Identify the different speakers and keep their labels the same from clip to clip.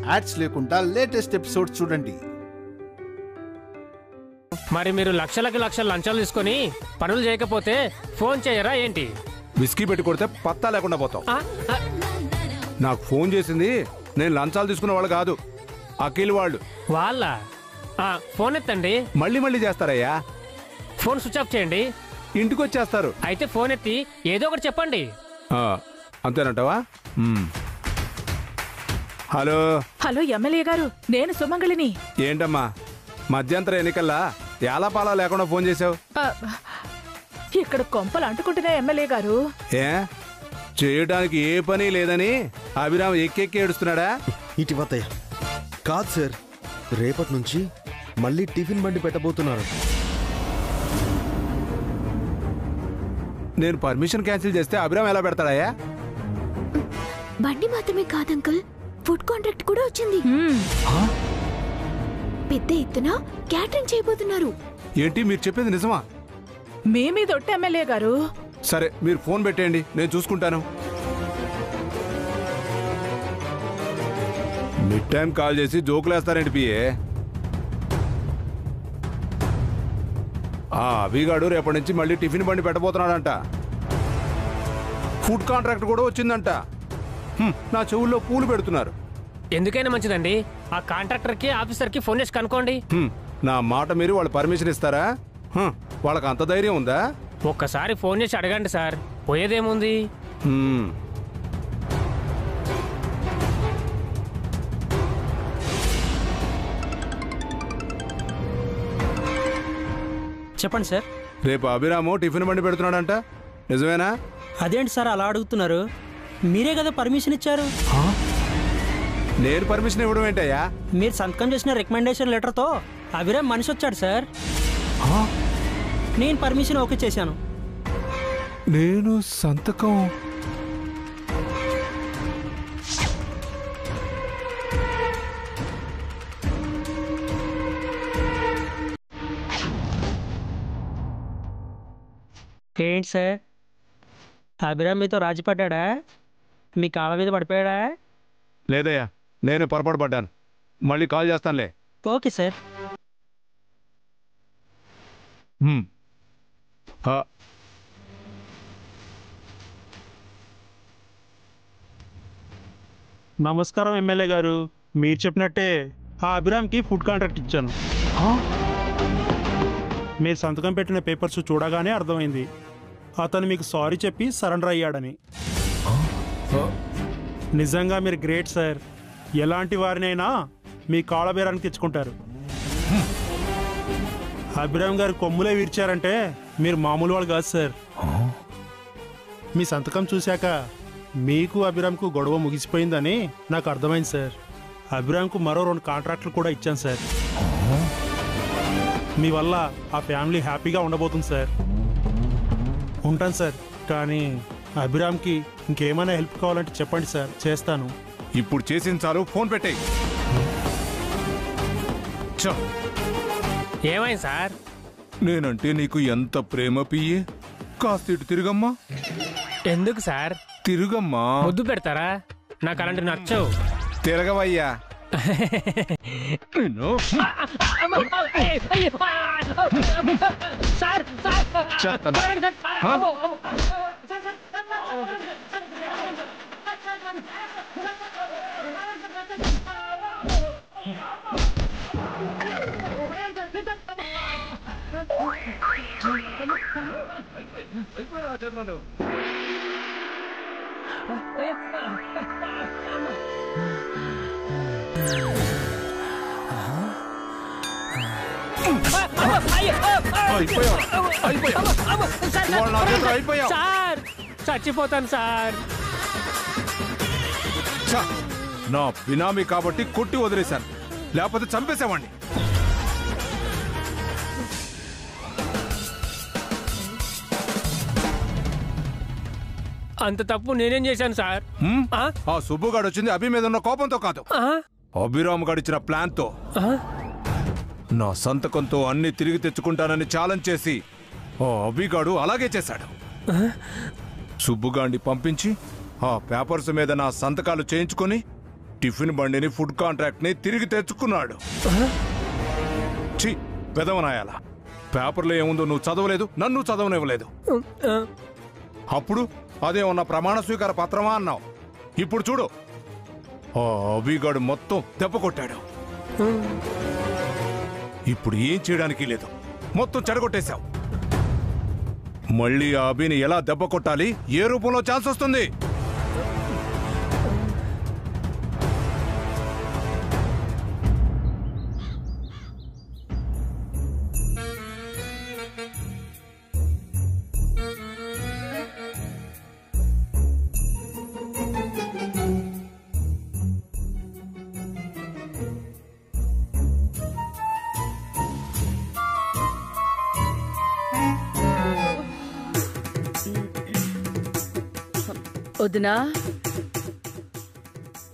Speaker 1: Ads లేకుండా latest episodes చూడండి.
Speaker 2: మరి మీరు లక్షలకి లక్షలు లంచాలు తీసుకొని పనులు చేయకపోతే ఫోన్ చేయరా ఏంటి?
Speaker 3: విస్కీ పెట్టి కొడితే పత్తా లేకుండా పోతాం. నాకు ఫోన్ చేసింది నేను లంచాలు తీసుకున్న వాళ్ళు కాదు, అఖిల్ వాళ్ళు.
Speaker 2: వాళ్ళ ఫోన్ ఎత్తండి.
Speaker 3: మళ్ళీ చేస్తారయ్యా.
Speaker 2: ఫోన్ స్విచ్ ఆఫ్ చేయండి.
Speaker 3: ఇంటికి వచ్చేస్తారు.
Speaker 2: అయితే ఫోన్ ఎత్తి ఏదో ఒకటి చెప్పండి.
Speaker 3: అంతేనంటావా? హలో
Speaker 4: హలో ఎమ్మెల్యే గారు, నేను సుమంగళిని.
Speaker 3: ఏంటమ్మా మధ్యంతర ఎన్నికల్లా ఏలాపాలా లేకుండా ఫోన్ చేసావు?
Speaker 4: ఇక్కడ కొంపలు అంటుకుంటున్నా ఎమ్మెల్యే గారు.
Speaker 3: ఏ చేయడానికి ఏ పని లేదని అభిరామ్ ఎక్కెక్కి ఏడుస్తున్నాడా?
Speaker 5: ఇటీవత్తయ్య కాదు సార్, రేపటి నుంచి మళ్ళీ టిఫిన్ బండి పెట్టబోతున్నారు.
Speaker 3: నేను పర్మిషన్ క్యాన్సిల్ చేస్తే అభిరామ్ ఎలా పెడతాడయ్యా?
Speaker 6: బండి మాత్రమే కాదు అంకుల్, ఫుడ్ కాంట్రాక్ట్ కూడా వచ్చింది. పెద్ద ఎత్తున క్యాటరింగ్ చేయబోతున్నారు.
Speaker 3: ఏంటి మీరు చెప్పేది నిజమా?
Speaker 4: మీ మీద ఒట్టు ఎమ్మెల్యే గారు.
Speaker 3: సరే మీరు ఫోన్ పెట్టేయండి, నేను చూసుకుంటాను. మిడ్ టైం కాల్ చేసి జోకులేస్తారేంటి పిఏ? అభిగాడు రేపటి నుంచి మళ్ళీ టిఫిన్ బండి పెట్టబోతున్నాడంట. ఫుడ్ కాంట్రాక్ట్ కూడా వచ్చిందంట. నా చెవుల్లో పూలు పెడుతున్నారు.
Speaker 2: ఎందుకైనా మంచిదండి ఆ కాంట్రాక్టర్ కి ఆఫీసర్ కి ఫోన్ చేసి కనుక్కోండి.
Speaker 3: నా మాట మీరు వాళ్ళు పర్మిషన్ ఇస్తారా? వాళ్ళకి అంత ధైర్యం ఉందా?
Speaker 2: ఒక్కసారి ఫోన్ చేసి అడగండి సార్, పోయేదేముంది.
Speaker 7: చెప్పండి సార్.
Speaker 3: రేపు అభిరాము టిఫిన్ బండి పెడుతున్నాడంట, నిజమేనా?
Speaker 7: అదేంటి సార్ అలా అడుగుతున్నారు? మీరే కదా పర్మిషన్ ఇచ్చారు.
Speaker 3: నేను పర్మిషన్ ఇవ్వడం ఏంటయ్యా?
Speaker 7: మీరు సంతకం చేసిన రికమెండేషన్ లెటర్తో అభిరామ్ మనిషి వచ్చాడు సార్. నేను పర్మిషన్ ఓకే చేశాను.
Speaker 3: నేను సంతకం?
Speaker 7: ఏంటి సార్, అభిరామ్ మీతో రాజీ పడ్డా? మీ కాళ్ళ మీద పడిపోయాడా?
Speaker 3: లేదయ్యా, నేను పొరపాటు పడ్డాను. మళ్ళీ కాల్ చేస్తానులే.
Speaker 7: Okay sir.
Speaker 8: నమస్కారం ఎమ్మెల్యే గారు, మీరు చెప్పినట్టే ఆ అభిరామ్కి ఫుడ్ కాంట్రాక్ట్ ఇచ్చాను. మీరు సంతకం పెట్టిన పేపర్స్ చూడగానే అర్థమైంది అతను మీకు సారీ చెప్పి సరెండర్ అయ్యాడని. నిజంగా మీరు గ్రేట్ సార్. ఎలాంటి వారినైనా మీ కాళ్ళబేరానికి తెచ్చుకుంటారు. అభిరామ్ గారు కొమ్ములే విరిచారంటే మీరు మామూలు వాళ్ళు కాదు సార్. మీ సంతకం చూశాక మీకు అభిరామ్కు గొడవ ముగిసిపోయిందని నాకు అర్థమైంది సార్. అభిరామ్కు మరో 2 కాంట్రాక్టులు కూడా ఇచ్చాను సార్. మీ వల్ల ఆ ఫ్యామిలీ హ్యాపీగా ఉండబోతుంది సార్. ఉంటాను సార్. కానీ అభిరామ్కి ఇంకేమైనా హెల్ప్ కావాలంటే చెప్పండి సార్, చేస్తాను.
Speaker 3: ఇప్పుడు చేసింది చాలు, ఫోన్ పెట్టేయ్.
Speaker 2: ఏమైంది సార్?
Speaker 3: నేనంటే నీకు ఎంత ప్రేమ పియ్యే. కాస్త ఇటు తిరుగమ్మా.
Speaker 2: ఎందుకు సార్?
Speaker 3: తిరుగమ్మా.
Speaker 2: ముద్దు పెడతారా? నాకు అలాంటి నచ్చవు.
Speaker 3: తిరగవయ్యా.
Speaker 2: సార్ చచ్చిపోతాను సార్.
Speaker 3: నా బినామీ కాబట్టి కొట్టి వదిలేశాను, లేకపోతే చంపేసేవాడిని.
Speaker 2: అంత తప్పు నేనేం చేశాను సార్?
Speaker 3: ఆ సుబ్బుగాడు వచ్చింది అభి మీద ఉన్న కోపంతో కాదు, అభిరామ్ గాడిచ్చిన ప్లాన్ తో. నా సంతకంతో అన్ని తిరిగి తెచ్చుకుంటానని ఛాలెంజ్ చేసి ఆ అభిగాడు అలాగే చేశాడు. సుబ్బుగాడిని పంపించి ఆ పేపర్స్ మీద నా సంతకాలు చేయించుకొని టిఫిన్ బండిని ఫుడ్ కాంట్రాక్ట్ ని తిరిగి తెచ్చుకున్నాడు. ఛీ, పెదవనాయాల. పేపర్లో ఏముందో నువ్వు చదవలేదు, నన్ను చదవనివ్వలేదు. అప్పుడు అదేమన్నా ప్రమాణ స్వీకార పత్రమా అన్నావు. ఇప్పుడు చూడు, ఆ అభిగాడు మొత్తం దెబ్బ కొట్టాడు. ఇప్పుడు ఏం చేయడానికి లేదు, మొత్తం చెడగొట్టేశావు. మళ్ళీ ఆ అభిని ఎలా దెబ్బ కొట్టాలి, ఏ రూపంలో ఛాన్స్ వస్తుంది?
Speaker 9: వదినా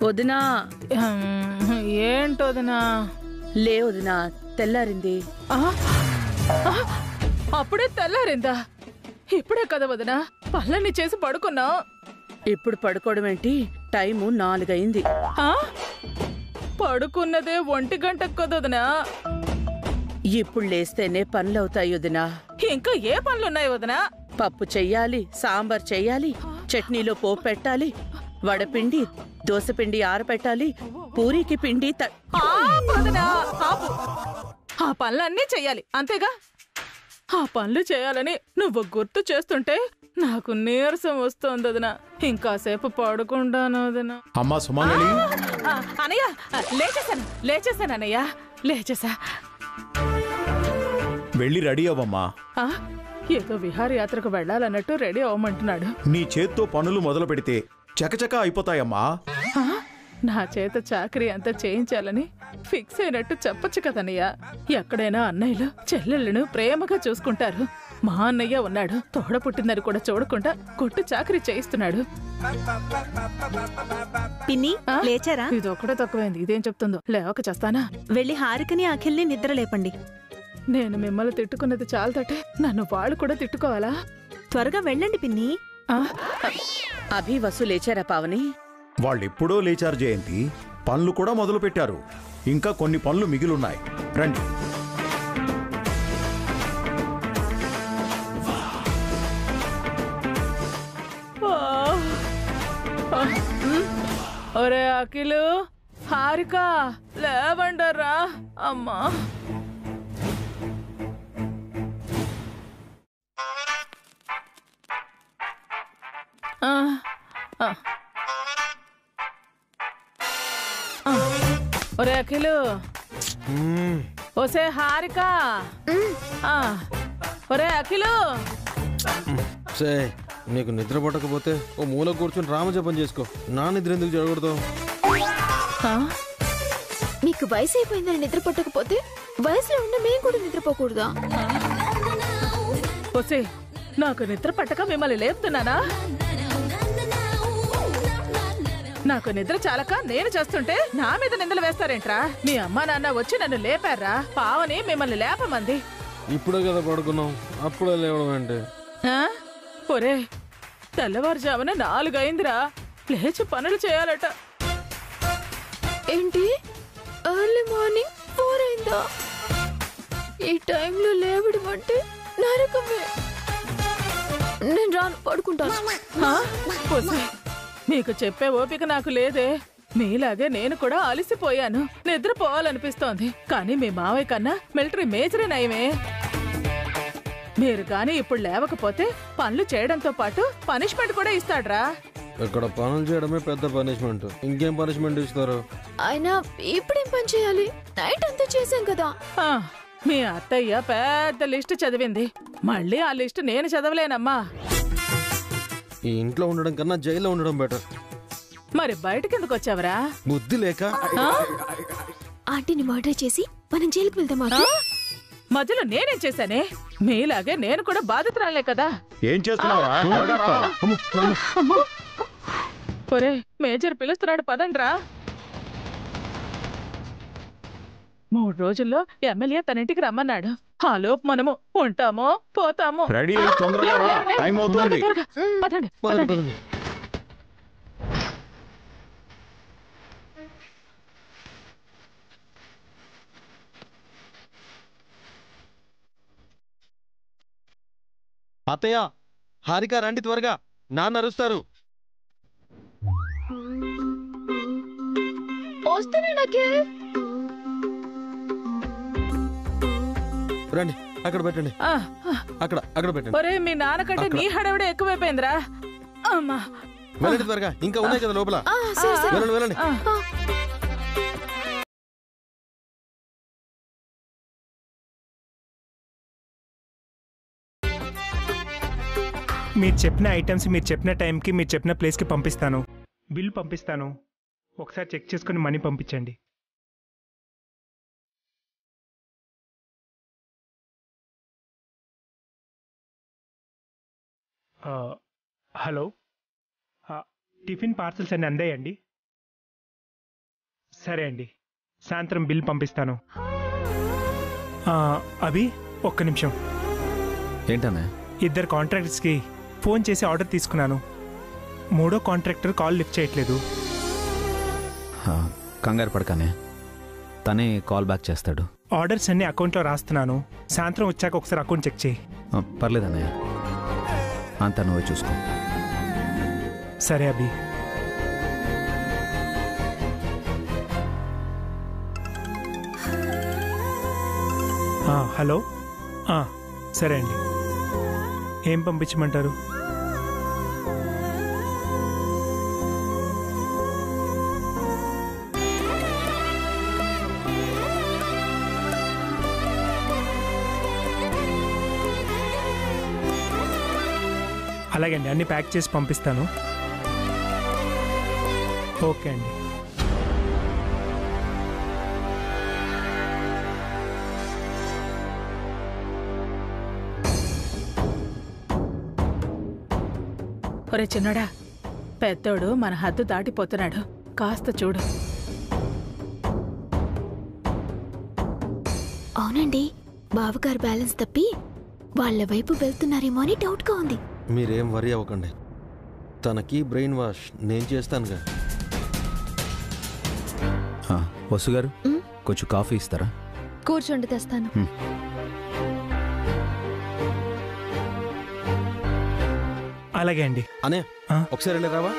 Speaker 9: వదినా
Speaker 4: ఏంటోదనా?
Speaker 9: లే వదినా, తెల్లారింది.
Speaker 4: అప్పుడే తెల్లారిందా? ఇప్పుడే కదా వదినా పనులన్నీ చేసి పడుకున్నా.
Speaker 9: ఇప్పుడు పడుకోవడం ఏంటి? టైము 4 అయింది.
Speaker 4: పడుకున్నదే 1 గంటకు కదొదనా.
Speaker 9: ఇప్పుడు లేస్తేనే పనులు అవుతాయి వదినా.
Speaker 4: ఇంకా ఏ పనులున్నాయి వదినా?
Speaker 9: పప్పు చెయ్యాలి, సాంబార్ చెయ్యాలి, చట్నీలో పోపు పెట్టాలి, వడపిండి దోసపిండి ఆరపెట్టాలి, పూరీకి పిండి
Speaker 4: ఆ పనులన్నీ చెయ్యాలి అంతేగా. ఆ పనులు చేయాలని నువ్వు గుర్తు చేస్తుంటే నాకు నీరసం వస్తోంది వదినా. ఇంకాసేపు పడుకుంటాను వదినా.
Speaker 1: అమ్మా సుమంగళి.
Speaker 4: అనయ్య లేచేసాను అనయ్య, లేచేసా.
Speaker 1: వెళ్ళి రెడీ అవ్వమ్మా.
Speaker 4: ఏదో విహారయాత్రకు వెళ్ళాలన్నట్టు రెడీ అవ్వమంటున్నాడు.
Speaker 1: నీ చేత్తో పనులు మొదలు పెడితే చకచక అయిపోతాయమ్మా.
Speaker 4: నా చేత చాకరీ అంతా చేయించాలని ఫిక్స్ అయినట్టు చెప్పొచ్చు కదన్నయ్య. ఎక్కడైనా అన్నయ్యలు చెల్లెళ్ళను ప్రేమగా చూసుకుంటారు. మా అన్నయ్య ఉన్నాడు, తోడ పుట్టిందని కూడా చూడకుండా కొట్టు చాకరీ చేయిస్తున్నాడు.
Speaker 10: పిన్ని లేచారా?
Speaker 4: ఇది ఒక్కడే తక్కువైంది, ఇదేం చెప్తుందో. లేవక చేస్తానా?
Speaker 10: వెళ్ళి హారికని అఖిల్ని నిద్ర లేపండి.
Speaker 4: నేను మిమ్మల్ని తిట్టుకున్నది చాలతోటే నన్ను వాళ్ళు కూడా తిట్టుకోవాలా?
Speaker 10: త్వరగా వెళ్ళండి పిన్ని.
Speaker 9: అభి వసు లేచారా పావని?
Speaker 1: వాళ్ళెప్పుడో లేచారు జయంతి. పనులు కూడా మొదలు పెట్టారు. ఇంకా కొన్ని పనులు మిగిలిన్నాయి. రండి.
Speaker 4: ఒరే అఖిలు, హారిక లేవండరా. అమ్మా ఒరే అఖిలు, ఒసే హారిక, ఒరే అఖిలు.
Speaker 5: సే నీకు నిద్ర పట్టకపోతే ఓ మూల కూర్చొని రామజపం చేసుకో. నా నిద్ర ఎందుకు జరగకూడదు?
Speaker 6: మీకు వయసు అయిపోయిందని నిద్ర పట్టకపోతే వయసులో ఉన్న మేము కూడా నిద్రపోకూడదా?
Speaker 4: ఒసే నాకు నిద్ర పట్టక మిమ్మల్ని లేపుతున్నానా? నాకు నిద్ర చాలక నేను చేస్తుంటే నా మీద నిందలు వేస్తారేంట్రా? మీ అమ్మా నాన్న వచ్చి నన్ను లేపారా? పావని మిమ్మల్ని లేపమంది.
Speaker 5: ఇప్పుడే కదా పడుకున్నాం, అప్పుడే లేవడం అంటే.
Speaker 4: ఒరే తెల్లవారుజామున 4 అయిందిరా, లేచి పనులు చేయాలట.
Speaker 6: ఏంటి ఎర్లీ మార్నింగ్ 4 అయిందా? ఈ టైంలో లేవడం అంటే నరకమే. నేను రాను, పడుకుంటాను.
Speaker 4: మీకు చెప్పే ఓపిక నాకు లేదే. మీలాగే నేను కూడా అలసిపోయాను, నిద్రపోవాలనిపిస్తోంది. కానీ మీ మావయ్య కన్నా మిలిటరీ మేజరే నయమే. మీరు గాని ఇప్పుడు లేవకపోతే పనులు చేయడంతో పాటు పనిష్మెంట్ కూడా ఇస్తాడ్రా.
Speaker 5: ఇక్కడ పనులు చేయడమే పెద్ద పనిష్మెంట్, ఇంకేం పనిష్మెంట్ ఇస్తారు?
Speaker 6: అయినా ఇప్పుడేం పని చేయాలి? నైట్ అంతా చేశాం కదా.
Speaker 4: మీ అత్తయ్య పెద్ద లిస్ట్ చదివింది, మళ్ళీ ఆ లిస్ట్ నేను చదవలేనమ్మా.
Speaker 5: ఈ ఇంట్లో ఉండడం కన్నా జైల్లో ఉండడం బెటర్.
Speaker 4: మరి బయటకి ఎందుకు వచ్చావరా?
Speaker 5: బుద్ధి లేక.
Speaker 6: ఆంటీని మర్డర్ చేసి మనం జైలుకి వెళ్దామా?
Speaker 4: మధ్యలో నేనేం చేశానే? మీలాగే నేను కూడా బాధితురాలే కదా.
Speaker 1: ఏం చేస్తున్నావా?
Speaker 4: ఒరే మేజర్ పిలుస్తున్నాడు, పదండ్రా. 3 రోజుల్లో ఎమ్మెల్యే తన ఇంటికి రమ్మన్నాడు. ఆ లోపు మనము ఉంటామో పోతామో. పదండి.
Speaker 5: అత్తయ్య, హారిక రండి త్వరగా, నాన్న అరుస్తారు. రండి, అక్కడ పెట్టండి, అక్కడ పెట్టండి.
Speaker 4: ఒరే మీ నాన్నకంటే నీ హడావిడే ఎక్కువైపోయిందిరా. అమ్మా
Speaker 5: వెళ్ళండి త్వరగా, ఇంకా ఉన్నాయి కదా లోపల. వెళ్ళండి వెళ్ళండి.
Speaker 11: మీరు చెప్పిన ఐటమ్స్ మీరు చెప్పిన టైంకి మీరు చెప్పిన ప్లేస్కి పంపిస్తాను. బిల్ పంపిస్తాను, ఒకసారి చెక్ చేసుకుని మనీ పంపించండి. హలో, టిఫిన్ పార్సల్స్ అన్ని అందాయండి? సరే అండి, సాయంత్రం బిల్ పంపిస్తాను. అవి ఒక్క నిమిషం.
Speaker 12: ఏంటన్నా?
Speaker 11: ఇద్దరు కాంట్రాక్టర్స్కి ఫోన్ చేసి ఆర్డర్ తీసుకున్నాను. మూడో కాంట్రాక్టర్ కాల్ లిఫ్ట్ చేయట్లేదు.
Speaker 12: కంగారు పడకనే, తనే కాల్ బ్యాక్ చేస్తాడు.
Speaker 11: ఆర్డర్స్ అన్ని అకౌంట్లో రాస్తున్నాను. సాయంత్రం వచ్చాక ఒకసారి అకౌంట్ చెక్ చేయి.
Speaker 12: పర్లేదన్నయ్య, అంతా నువ్వే చూసుకో.
Speaker 11: సరే అభి. హలో, సరే అండి. ఏం పంపించమంటారు? అలాగే అండి, అన్నీ ప్యాక్ చేసి పంపిస్తాను. ఓకే అండి.
Speaker 4: ఒరే చిన్నడా, పెద్దోడు మన హద్దు దాటిపోతున్నాడు, కాస్త చూడు.
Speaker 6: అవునండి, బావగారు బ్యాలెన్స్ తప్పి వాళ్ళ వైపు వెళ్తున్నారేమో అని డౌట్గా ఉంది.
Speaker 5: మీరేం వరి అవ్వకండి, తనకి బ్రెయిన్ వాష్ నేను చేస్తానుగా.
Speaker 12: వసు గారు, కొంచెం కాఫీ ఇస్తారా?
Speaker 6: కూర్చోండి, తెస్తాను.
Speaker 11: అలాగే అండి.
Speaker 5: అనే ఒకసారి వెళ్ళరావా?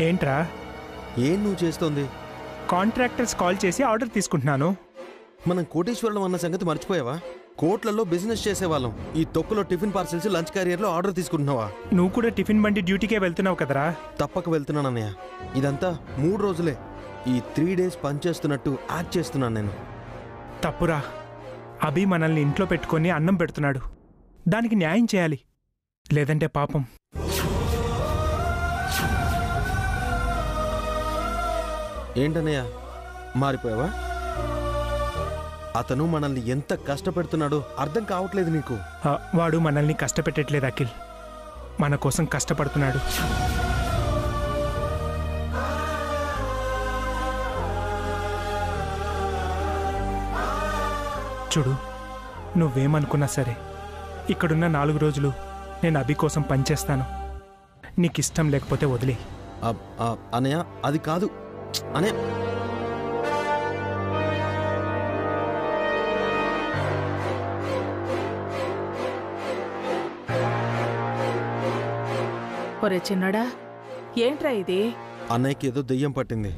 Speaker 11: ఏంట్రా?
Speaker 5: ఏం నువ్వు చేస్తోంది?
Speaker 11: కాంట్రాక్టర్స్ కాల్ చేసి ఆర్డర్ తీసుకుంటున్నాను.
Speaker 5: మనం కోటేశ్వరులం అన్న సంగతి మర్చిపోయావా? కోట్లలో బిజినెస్ చేసేవాళ్ళం. ఈ తొక్కులో టిఫిన్ పార్సల్స్, లంచ్ క్యారియర్లో ఆర్డర్ తీసుకుంటున్నావా?
Speaker 11: నువ్వు కూడా టిఫిన్ బండి డ్యూటీకే వెళ్తున్నావు కదరా?
Speaker 5: తప్పక వెళ్తున్నాను అన్నయ్య. ఇదంతా 3 రోజులే. ఈ 3 days పనిచేస్తున్నట్టు యాక్ట్ చేస్తున్నాను నేను.
Speaker 11: తప్పురా. అభి మనల్ని ఇంట్లో పెట్టుకొని అన్నం పెడుతున్నాడు, దానికి న్యాయం చేయాలి, లేదంటే పాపం.
Speaker 5: ఏంటన్నయ్య, మారిపోయావా? అతను మనల్ని ఎంత కష్టపెడుతున్నాడో అర్థం కావట్లేదు నీకు?
Speaker 11: వాడు మనల్ని కష్టపెట్టట్లేదు అఖిల్, మన కోసం కష్టపడుతున్నాడు. చూడు, నువ్వేమనుకున్నా సరే ఇక్కడున్న 4 రోజులు నేను అభి కోసం పనిచేస్తాను. నీకిష్టం లేకపోతే వదిలే.
Speaker 5: అనయ్య, అది కాదు అనే.
Speaker 4: ఒరే చిన్నడా, ఏంట్రా ఇది?
Speaker 5: అన్నయ్యకి ఏదో దెయ్యం పట్టింది,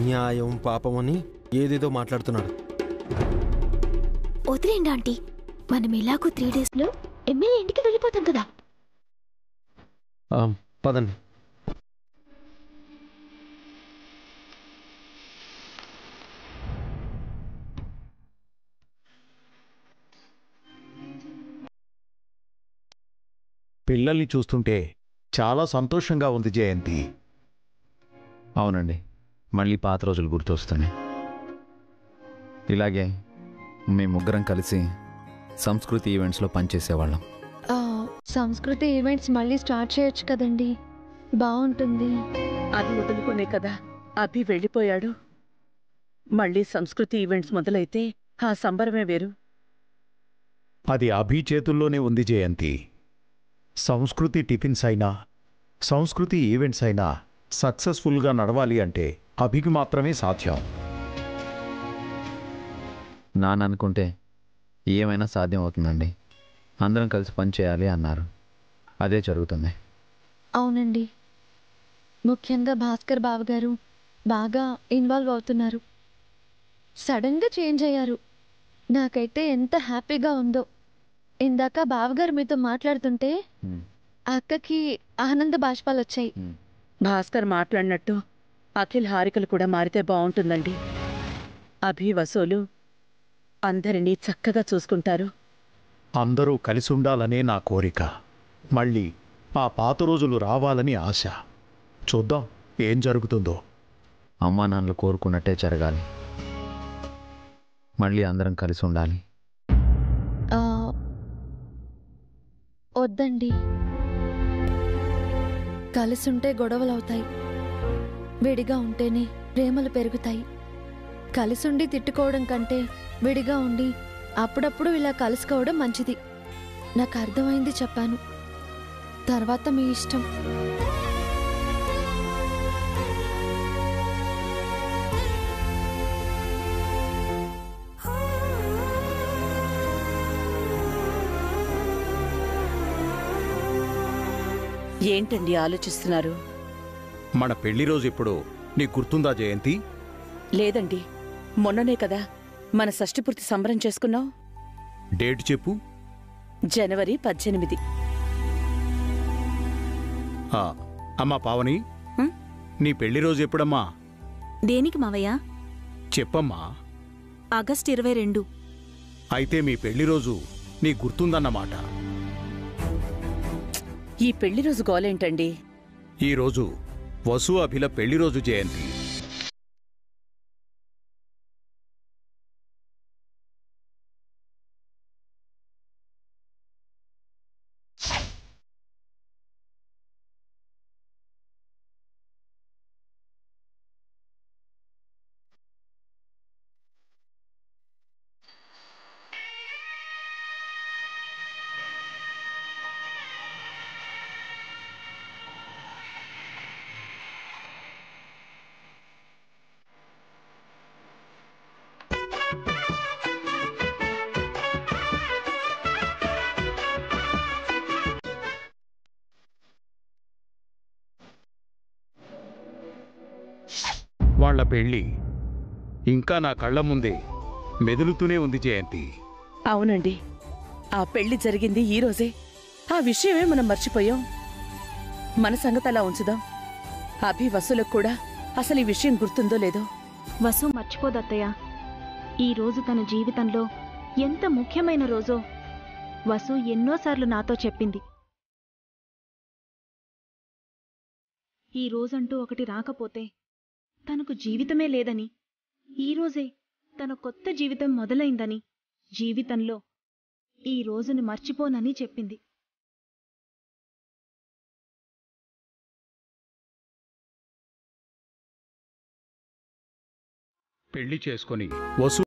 Speaker 5: న్యాయం పాపం అని ఏదేదో మాట్లాడుతున్నాడు.
Speaker 6: వదిలేండి ఆంటీ, మనం ఇలాగూ 3 daysలో ఎమ్మెల్యే ఇంటికి వెళ్ళిపోతాం కదా.
Speaker 5: పదండి.
Speaker 1: పిల్లల్ని చూస్తుంటే చాలా సంతోషంగా ఉంది జయంతి.
Speaker 12: అవునండి, మళ్ళీ పాత రోజులు గుర్తొస్తున్నాయి. ఇలాగే మేము ముగ్గురం కలిసి సంస్కృతి ఈవెంట్స్లో పనిచేసేవాళ్ళం.
Speaker 6: సంస్కృతి ఈవెంట్స్ మళ్ళీ స్టార్ట్ చేయొచ్చు కదండి, బాగుంటుంది.
Speaker 9: అది వదులుకునే కదా అభి వెళ్ళిపోయాడు. మళ్ళీ సంస్కృతి ఈవెంట్స్ మొదలైతే ఆ సంబరమే వేరు.
Speaker 1: అది అభి చేతుల్లోనే ఉంది జయంతి. సంస్కృతి టిఫిన్స్ అయినా, సంస్కృతి ఈవెంట్స్ అయినా సక్సెస్ఫుల్గా నడవాలి అంటే అభికి మాత్రమే సాధ్యం.
Speaker 12: నాన్న అనుకుంటే ఏమైనా సాధ్యం అవుతుందండి. అందరం కలిసి పని చేయాలి అన్నారు. అదే జరుగుతుంది.
Speaker 13: అవునండి, ముఖ్యంగా భాస్కర్ బావగారు బాగా ఇన్వాల్వ్ అవుతున్నారు. సడన్గా చేంజ్ అయ్యారు. నాకైతే ఎంత హ్యాపీగా ఉందో. ఇందాక బావగారు మీతో మాట్లాడుతుంటే అక్కకి ఆనంద బాష్పాలు వచ్చాయి.
Speaker 9: భాస్కర్ మాట్లాడినట్టు అఖిల్ హారికలు కూడా మారితే బాగుంటుందండి. అభి వసూలు అందరినీ చక్కగా చూసుకుంటారు.
Speaker 1: అందరూ కలిసి ఉండాలనే నా కోరిక. మళ్ళీ ఆ పాత రోజులు రావాలని ఆశ. చూద్దాం ఏం జరుగుతుందో.
Speaker 12: అమ్మా నాన్నలు కోరుకున్నట్టే జరగాలి. మళ్ళీ అందరం కలిసి ఉండాలి.
Speaker 13: వద్దండి, కలిసుంటే గొడవలవుతాయి. విడిగా ఉంటేనే ప్రేమలు పెరుగుతాయి. కలిసుండి తిట్టుకోవడం కంటే విడిగా ఉండి అప్పుడప్పుడు ఇలా కలుసుకోవడం మంచిది. నాకు అర్థమైంది చెప్పాను. తర్వాత మీ ఇష్టం.
Speaker 9: ఏంటండి ఆలోచిస్తున్నారు?
Speaker 1: మన పెళ్లి రోజు ఎప్పుడో నీకు గుర్తుందా జయంతి?
Speaker 9: లేదండి, మొన్ననే కదా మన షష్ఠిపూర్తి సంబరం చేసుకున్నాం.
Speaker 1: డేట్ చెప్పు.
Speaker 9: జనవరి 18.
Speaker 1: అమ్మా పావని, నీ పెళ్లి రోజు ఎప్పుడమ్మా?
Speaker 10: దేనికి మావయ్య?
Speaker 1: చెప్పమ్మా.
Speaker 10: ఆగస్టు 22.
Speaker 1: అయితే మీ పెళ్లి రోజు నీ గుర్తుందన్నమాట.
Speaker 9: ఈ పెళ్లి రోజు గోలేంటండి?
Speaker 1: ఈరోజు వసు అభిల పెళ్లి రోజు జయంతి. వాళ్ల పెళ్లి ఇంకా నా కళ్ళ ముందే మెదులుతూనే ఉంది జయంతి.
Speaker 9: అవునండి, ఆ పెళ్లి జరిగింది ఈ రోజే. ఆ విషయమే మనం మర్చిపోయాం. మన సంగతి అలా ఉంచుదాం. అభి వసులకు కూడా అసలు ఈ విషయం గుర్తుందో లేదో.
Speaker 10: వసు మర్చిపోదత్తయ్య. ఈ రోజు తన జీవితంలో ఎంత ముఖ్యమైన రోజో వసు ఎన్నోసార్లు నాతో చెప్పింది. ఈ రోజంటూ ఒకటి రాకపోతే తనకు జీవితమే లేదని, ఈరోజే తన కొత్త జీవితం మొదలైందని, జీవితంలో ఈ రోజుని మర్చిపోనని చెప్పింది.
Speaker 1: పెళ్లి చేసుకొని వసు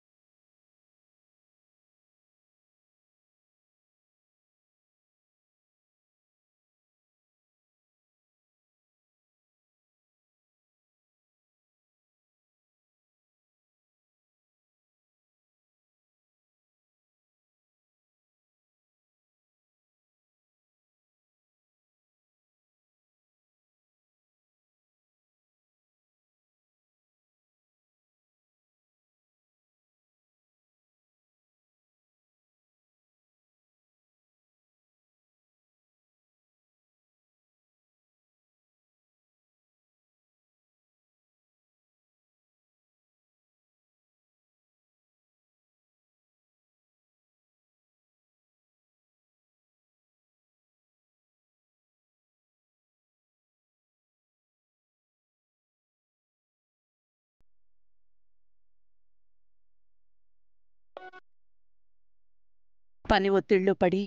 Speaker 9: పని ఒత్తిళ్లు పడి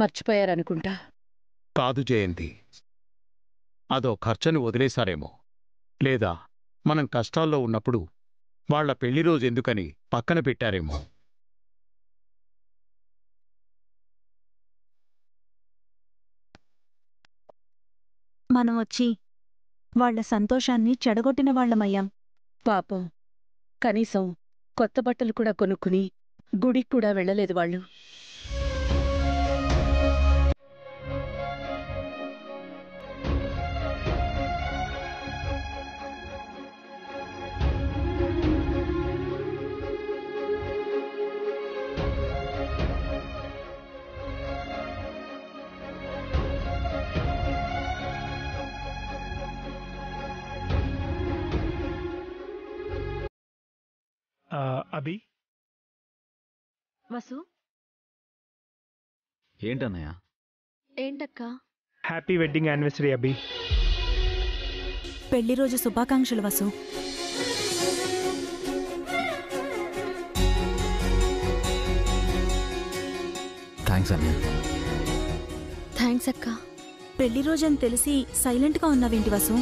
Speaker 9: మర్చిపోయారనుకుంటా.
Speaker 1: కాదు జయంతి, అదో ఖర్చని వదిలేశారేమో. లేదా మనం కష్టాల్లో ఉన్నప్పుడు వాళ్ల పెళ్లి రోజు ఎందుకని పక్కన పెట్టారేమో.
Speaker 10: మనం వచ్చి వాళ్ల సంతోషాన్ని చెడగొట్టిన వాళ్లమయ్యాం.
Speaker 9: పాపం, కనీసం కొత్త బట్టలు కూడా కొనుక్కుని గుడికి కూడా వెళ్ళలేదు వాళ్ళు.
Speaker 11: అభి,
Speaker 10: వసు,
Speaker 12: ఏంటన్నయ్య?
Speaker 13: ఏంటక్క?
Speaker 11: హ్యాపీ వెడ్డింగ్ యానివర్సరీ అభి.
Speaker 10: పెళ్లి రోజు శుభాకాంక్షలు వసు.
Speaker 12: థ్యాంక్స్ అన్నయ్య.
Speaker 13: థ్యాంక్స్ అక్క.
Speaker 10: పెళ్లి రోజని తెలిసి సైలెంట్గా ఉన్నావేంటి వసు?